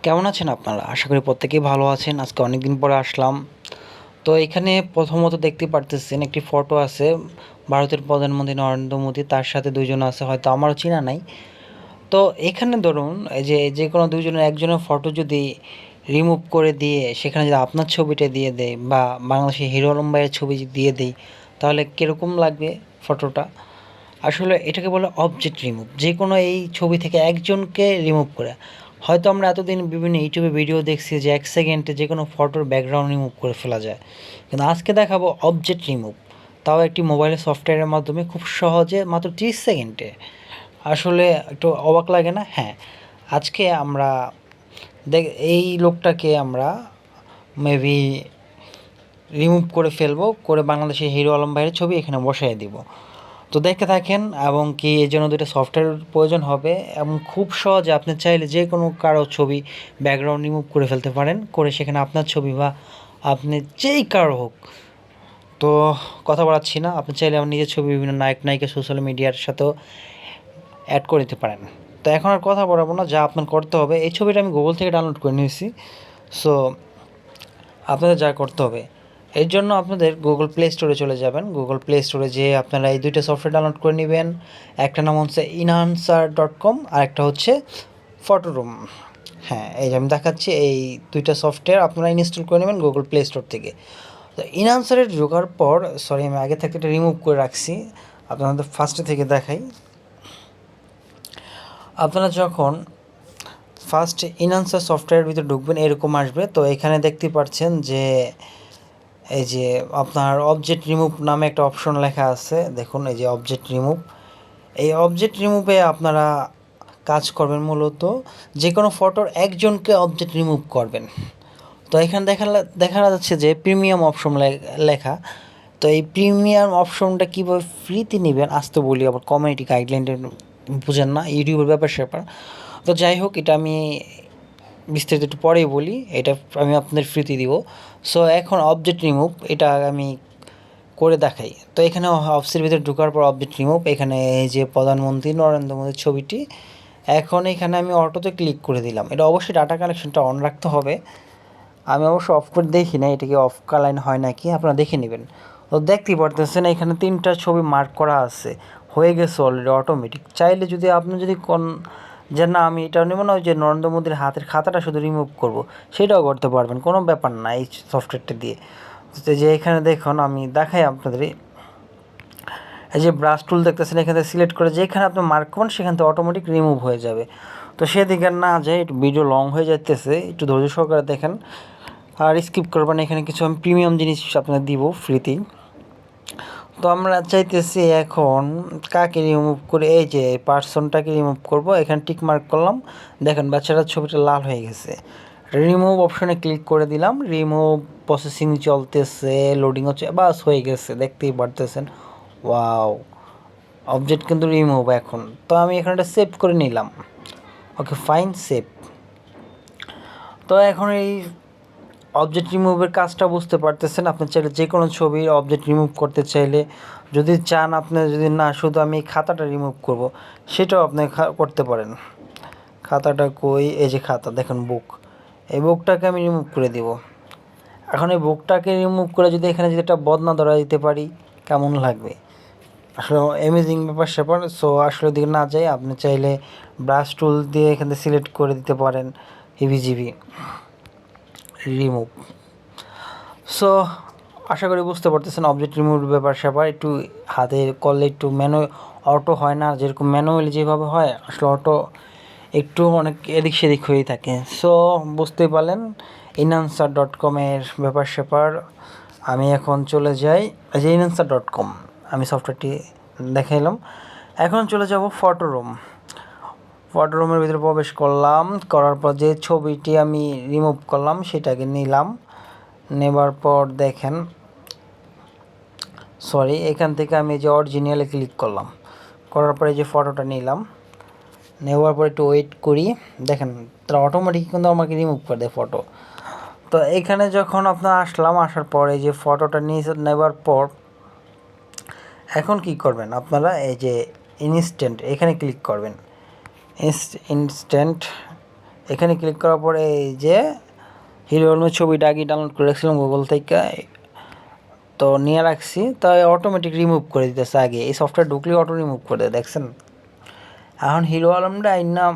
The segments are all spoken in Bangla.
কেমন আছেন আপনারা? আশা করি প্রত্যেকেই ভালো আছেন। আজকে অনেকদিন পরে আসলাম। তো এখানে প্রথমত দেখতে পারতেছেন একটি ফটো আছে ভারতের প্রধানমন্ত্রী নরেন্দ্র মোদী, তার সাথে ২ জন আছে, হয়তো আমারও চেনা নাই। তো এখানে ধরুন এই যে কোনো ২ জনের একজনের ফটো যদি রিমুভ করে দিয়ে সেখানে যদি আপনার ছবিটা দিয়ে দেয় বা বাংলাদেশের হিরো আলম ভাইয়ের ছবি যদি দিয়ে দেই, তাহলে কিরকম লাগবে ফটোটা? আসলে এটাকে বলে অবজেক্ট রিমুভ। যেকোনো এই ছবি থেকে একজনকে রিমুভ করে। হয়তো আমরা এতদিন বিভিন্ন ইউটিউবে ভিডিও দেখছি যে ১ সেকেন্ডে যেকোনো ফটোর ব্যাকগ্রাউন্ড রিমুভ করে ফেলা যায়। কিন্তু আজকে দেখাবো অবজেক্ট রিমুভ। তাও একটি মোবাইলের সফটওয়্যারের মাধ্যমে খুব সহজে মাত্র ৩০ সেকেন্ডে। আসলে একটু অবাক লাগে না? হ্যাঁ। আজকে আমরা দেখ এই লোকটাকে আমরা মেবি রিমুভ করে ফেলবো, করে বাংলাদেশের হিরো আলম ভাইয়ের ছবি এখানে বসায় দিব। তো দেখতে থাকেন, এবং কি এর জন্য ২টা সফটওয়্যার প্রয়োজন হবে, এবং খুব সহজে আপনি চাইলে যে কোনো কারো ছবি ব্যাকগ্রাউন্ড রিমুভ করে ফেলতে পারেন, করে সেখানে আপনার ছবি বা আপনি যেই কারো হোক। তো কথা বাড়াচ্ছি না, আপনি চাইলে আমার নিজের ছবি বিভিন্ন নায়ক নায়িকা সোশ্যাল মিডিয়ার সাথেও অ্যাড করে দিতে পারেন। তো এখন আর কথা বাড়াবো না, যা আপনার করতে হবে, এই ছবিটা আমি গুগল থেকে ডাউনলোড করে নিয়েছি। সো আপনাদের যা করতে হবে, এর জন্য আপনাদের গুগল প্লে স্টোরে চলে যাবেন। গুগল প্লে স্টোরে যেয়ে আপনারা এই ২টা সফটওয়্যার ডাউনলোড করে নেবেন। একটা নাম হচ্ছে enhancer.com আর একটা হচ্ছে ফটোরুম। হ্যাঁ, এই যে আমি দেখাচ্ছি, এই ২টা সফটওয়্যার আপনারা ইনস্টল করে নেবেন গুগল প্লে স্টোর থেকে। তো enhancer-এ ঢোকার পর, সরি আমি আগে থেকে এটা রিমুভ করে রাখছি, আপনাদের ফার্স্টে থেকে দেখাই। আপনারা যখন ফার্স্ট enhancer সফটওয়্যারের ভিতরে ঢুকবেন এরকম আসবে। তো এখানে দেখতে পাচ্ছেন যে এই যে আপনার অবজেক্ট রিমুভ নামে একটা অপশন লেখা আছে, দেখুন এই যে অবজেক্ট রিমুভ। এই অবজেক্ট রিমুভে আপনারা কাজ করবেন মূলত যে কোনো ফটোর একজনকে অবজেক্ট রিমুভ করবেন। তো এখানে দেখা যাচ্ছে যে প্রিমিয়াম অপশন লেখা। তো এই প্রিমিয়াম অপশনটা কীভাবে ফ্রিতে নেবেন আসতে বলি, আবার কমিউনিটি গাইডলাইনের বুঝেন না, ইউটিউবের ব্যাপার স্যাপার। তো যাই হোক, এটা আমি বিস্তারিত একটু পরেই বলি, এটা আমি আপনাদের ফ্রিতে দিব। সো এখন অবজেক্ট রিমুভ এটা আমি করে দেখাই। তো এখানে অফিসের ভিতরে ঢোকার পর অবজেক্ট রিমুভ, এখানে এই যে প্রধানমন্ত্রী নরেন্দ্র মোদীর ছবিটি, এখন এখানে আমি অটোতে ক্লিক করে দিলাম। এটা অবশ্যই ডাটা কানেকশনটা অন রাখতে হবে। আমি অবশ্য অফ করে দেখি না, এটাকে অফ কালাইন হয় নাকি, আপনারা দেখে নেবেন। তো দেখতেই পারতেছেন এখানে 3টা ছবি মার্ক করা আছে, হয়ে গেছে অলরেডি অটোমেটিক। চাইলে যদি আপনি যদি কোন যে না আমি এটা নেব না, ওই যে নরেন্দ্র মোদীর হাতের খাতাটা শুধু রিমুভ করব, সেটাও করতে পারবেন, কোনো ব্যাপার না এই সফটওয়্যারটা দিয়ে। তো যে এখানে দেখুন আমি দেখাই আপনাদের, এই যে ব্রাশ টুল দেখতেছেন, এখান থেকে সিলেক্ট করে যেখানে আপনি মার্ক করবেন সেখান থেকে অটোমেটিক রিমুভ হয়ে যাবে। তো সেদিকে না যায়, একটু ভিডিও লং হয়ে যাইতেছে, একটু ধৈর্য সহকারে দেখেন আর স্কিপ করবেন। এখানে কিছু আমি প্রিমিয়াম জিনিস আপনাদের দিব ফ্রিতেই। তো আমরা চাইতেছি এখন কাকে রিমুভ করে, এই যে পার্সনটাকে রিমুভ করব, এখানে টিক মার্ক করলাম। দেখেন বাচ্চাটার ছবিটা লাল হয়ে গেছে। রিমুভ অপশনে ক্লিক করে দিলাম, রিমুভ প্রসেসিং চলতেছে, লোডিং হচ্ছে, বাস হয়ে গেছে, দেখতেই পারতেছেন। ওয়াও, অবজেক্ট কিন্তু রিমুভ এখন। তো আমি এখানে একটা সেভ করে নিলাম। Okay fine, save. তো এখন এই অবজেক্ট রিমুভের কাজটা বুঝতে পারতেছেন। আপনি চাইলে যে কোনো ছবির অবজেক্ট রিমুভ করতে চাইলে, যদি চান আপনি, যদি না শুধু আমি এই খাতাটা রিমুভ করব, সেটাও আপনি করতে পারেন। খাতাটা কই, এই যে খাতা দেখেন, বুক, এই বুকটাকে আমি রিমুভ করে দিব। এখন এই বুকটাকে রিমুভ করে যদি এখানে যদি একটা বদনা ধরা দিতে পারি, কেমন লাগবে? আসলে অ্যামেজিং ব্যাপার স্যাপার। সো আসলে দিকে না যাই, আপনি চাইলে ব্রাশ টুল দিয়ে এখান থেকে সিলেক্ট করে দিতে পারেন হিবিজিবি রিমুভ। সো আশা করি বুঝতে পারতেছেন অবজেক্ট রিমুভ ব্যাপার স্যাপার। একটু হাতে করলে একটু অটো হয় না, যেরকম ম্যানুয়ালি যেভাবে হয়, আসলে অটো একটু অনেক এদিক সেদিক হয়েই থাকে। সো বুঝতেই পারলেন enhancer.com-এর ব্যাপার স্যাপার। আমি এখন চলে যাই, যে enhancer.com আমি সফটওয়্যারটি দেখাইলাম। এখন চলে যাব ফটোরুম। ফটোরুমের ভিতরে প্রবেশ করলাম, করার পর যে ছবিটি আমি রিমুভ করলাম সেটাকে নিলাম। নেবার পর দেখেন, সরি, এখান থেকে আমি যে অরিজিনালে ক্লিক করলাম, করার পরে যে ফটোটা নিলাম, নেওয়ার পর একটু ওয়েট করি। দেখেন তারা অটোমেটিক কিন্তু আমাকে রিমুভ করে দেয় ফটো। তো এখানে যখন আপনার আসলাম, আসার পরে যে ফটোটা নিয়ে নেবার পর এখন কি করবেন আপনারা, এই যে ইনস্ট্যান্ট এখানে ক্লিক করবেন। ইনস্ট্যান্ট এখানে ক্লিক করার পরে এই যে হিরো আলমের ছবিটা আগে ডাউনলোড করে রাখছিলাম গুগল থেকে, তো নিয়ে রাখছি, তাই অটোমেটিক রিমুভ করে দিতেছে। আগে এই সফটওয়্যার ঢুকলে অটো রিমুভ করে দেয়, দেখছেন। এখন হিরো আলমটা নাম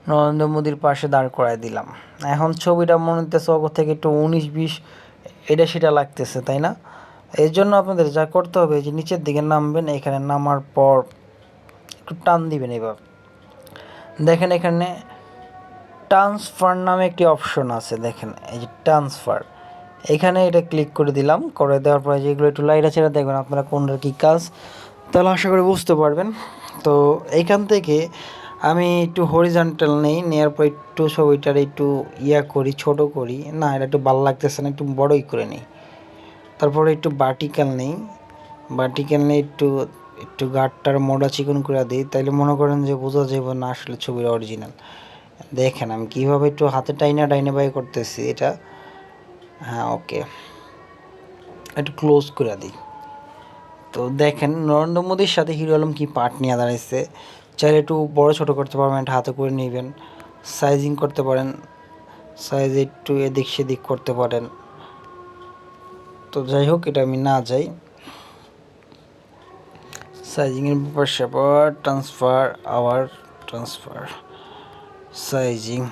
নরেন্দ্র মোদীর পাশে দাঁড় করায় দিলাম। এখন ছবিটা মনে হতেছে অগর থেকে একটু 19-20 এটা সেটা লাগতেছে, তাই না? এর জন্য আপনাদের যা করতে হবে যে নিচের দিকে নামবেন, এখানে নামার পর একটু টান দিবেন। এবার দেখেন এখানে ট্রান্সফার নামে একটি অপশন আছে, দেখেন এই যে ট্রান্সফার, এখানে এটা ক্লিক করে দিলাম। করে দেওয়ার পরে যেগুলো একটু লাইটা ছেড়ে দেখবেন আপনারা কোনটার কী কাজ, তাহলে আশা করি বুঝতে পারবেন। তো এইখান থেকে আমি একটু হরিজন্টাল নেই, নেওয়ার পর একটু ছবিটার একটু করি, ছোট করি, না এটা একটু ভালো লাগতেছে না, একটু বড়ই করে নিই। তারপরে একটু ভার্টিক্যাল নেই, ভার্টিক্যাল নিয়ে একটু একটু গাঢ়টার মোড়া চিকন করে দিই, তাইলে মনে করেন যে বোঝা যাবে না আসলে ছবির অরিজিনাল। দেখেন আমি কীভাবে একটু হাতে ডাইনে বাই করতেছি এটা। হ্যাঁ, ওকে, একটু ক্লোজ করে দিই। তো দেখেন নরেন্দ্র মোদীর সাথে হিরো আলম কী পার্ট নিয়ে দাঁড়াইছে। চাইলে একটু বড় ছোটো করতে পারবেন, এটা হাতে করে নেবেন, সাইজিং করতে পারেন, সাইজ একটু এদিক সেদিক করতে পারেন। তো যাই হোক, এটা আমি না যাই, সাইজিংয়ের ব্যাপার স্যাপার, ট্রান্সফার সাইজিং,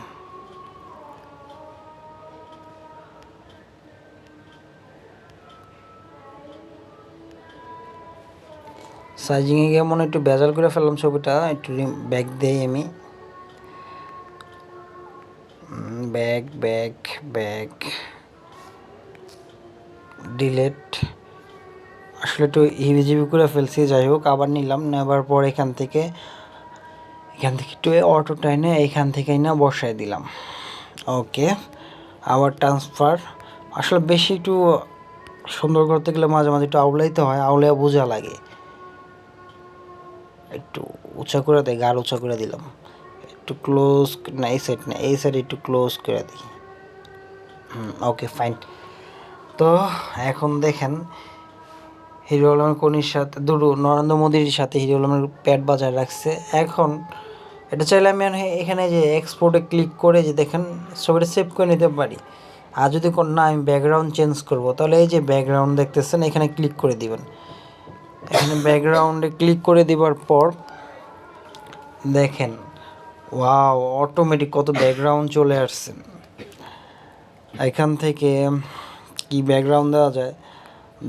সাইজিংয়ে গিয়ে মনে একটু ভেজাল করে ফেললাম ছবিটা, একটু ব্যাক দেই আমি, ব্যাক ডিলেট, আসলে একটু হিবিজিবি করে ফেলছি। যাই হোক, আবার নিলাম, নেবার পর এখান থেকে একটু অটো টাইনে এইখান থেকেই না বসাই দিলাম। ওকে, আবার ট্রান্সফার, আসলে বেশি একটু সুন্দর করতে গেলে মাঝে মাঝে একটু আউলাইতে হয়, আউলাইয়া বোঝা লাগে। একটু উঁচা করে দেয়, গাঢ় উঁচা করে দিলাম, একটু ক্লোজ, না এই সাইড না, এই সাইড একটু ক্লোজ করে দিই। ওকে, ফাইন। তো এখন দেখেন হিরো আলমের কনির সাথে নরেন্দ্র মোদীর সাথে হিরো আলমের প্যাড বাজায় রাখছে। এখন এটা চাইলে আমি এখানে যে এক্সপোর্টে ক্লিক করে যে দেখেন ছবিটা সেভ করে নিতে পারি। আর যদি না আমি ব্যাকগ্রাউন্ড চেঞ্জ করব, তাহলে এই যে ব্যাকগ্রাউন্ড দেখতেছেন এখানে ক্লিক করে দিবেন। এখানে ব্যাকগ্রাউন্ডে ক্লিক করে দেওয়ার পর দেখেন ওয়াও, অটোমেটিক কত ব্যাকগ্রাউন্ড চলে আসছে। এখান থেকে কি ব্যাকগ্রাউন্ড দেওয়া যায়,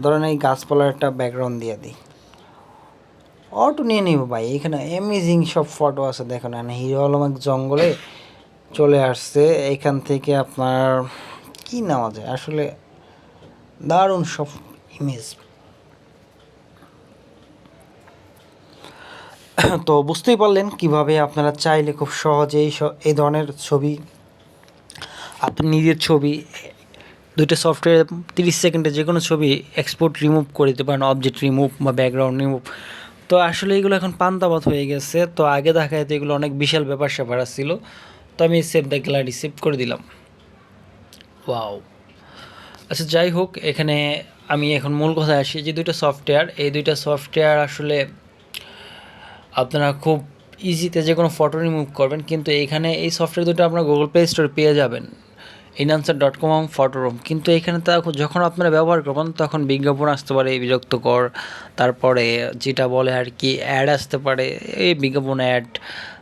ধরেন এই গাছপালার একটা ব্যাকগ্রাউন্ড দিয়ে দিই, অটো নিয়ে নিব ভাই। এখানে অ্যামেজিং সব ফটো আছে, দেখেন হিরো আলম এক জঙ্গলে চলে আসছে। এখান থেকে আপনার কি নেওয়া যায়, আসলে দারুণ সব ইমেজ। তো বুঝতেই পারলেন কিভাবে আপনারা চাইলে খুব সহজেই এই ধরনের ছবি, আপনি নিজের ছবি দুইটা সফটওয়্যার 30 সেকেন্ডে যে কোনো ছবি এক্সপোর্ট রিমুভ করে দিতে পারেন, অবজেক্ট রিমুভ বা ব্যাকগ্রাউন্ড রিমুভ। তো আসলে এগুলো এখন পান্তাবাদ হয়ে গেছে। তো আগে দেখা যেত এগুলো অনেক বিশাল ব্যাপার স্যাপার ছিল। তো আমি সেভ দ্য গ্যালারি সেভ করে দিলাম। ওয়াও, আচ্ছা যাই হোক, এখানে আমি এখন মূল কথায় আসি যে দুইটা সফটওয়্যার, এই দুইটা সফটওয়্যার আসলে আপনারা খুব ইজিতে যে কোনো ফটো রিমুভ করবেন, কিন্তু এখানে এই সফটওয়্যার দুটো আপনারা গুগল প্লে স্টোরে পেয়ে যাবেন, enhancer.com এবং ফটোরুম। কিন্তু এখানে যখন আপনারা ব্যবহার করবেন তখন বিজ্ঞাপন আসতে পারে বিরক্তকর, তারপরে যেটা বলে আর কি অ্যাড আসতে পারে, এই বিজ্ঞাপন অ্যাড,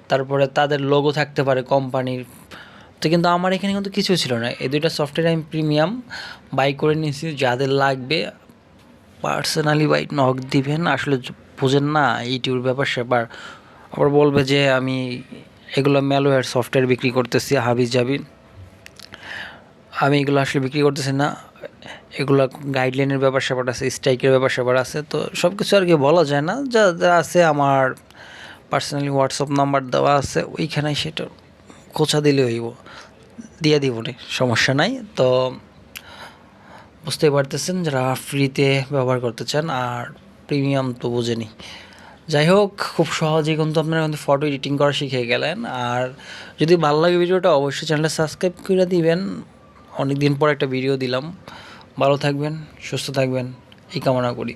তারপরে তাদের লোগো থাকতে পারে কোম্পানির। তো কিন্তু আমার এখানে কিন্তু কিছু ছিল না। এই দুইটা সফটওয়্যার আমি প্রিমিয়াম বাই করে নিয়েছি। যাদের লাগবে পার্সোনালি বাই নক দিবেন। আসলে বুঝেন না ইউটিউবের ব্যাপার স্যাপার, আবার বলবে যে আমি এগুলো ম্যালওয়্যার সফটওয়্যার বিক্রি করতেছি হাবি যাবি। আমি এগুলো আসলে বিক্রি করতেছি না, এগুলো গাইডলাইনের ব্যাপার স্যাপার আছে, স্ট্রাইকের ব্যাপার স্যাপার আছে। তো সব কিছু আর কি বলা যায় না, যা যা আছে আমার পার্সোনালি হোয়াটসঅ্যাপ নাম্বার দেওয়া আছে, ওইখানে সেটা খোঁচা দিলে হইব, দিয়ে দিব না, সমস্যা নাই। তো বুঝতেই পারতেছেন যারা ফ্রিতে ব্যবহার করতে চান, আর প্রিমিয়াম তো বুঝেনি। যাই হোক, খুব সহজেই কিন্তু আপনারা কিন্তু ফটো এডিটিং করা শিখে গেলেন। আর যদি ভালো লাগে ভিডিওটা অবশ্যই চ্যানেলটা সাবস্ক্রাইব করে দিবেন। অনেক দিন পর একটা ভিডিও দিলাম। ভালো থাকবেন, সুস্থ থাকবেন, এই কামনা করি।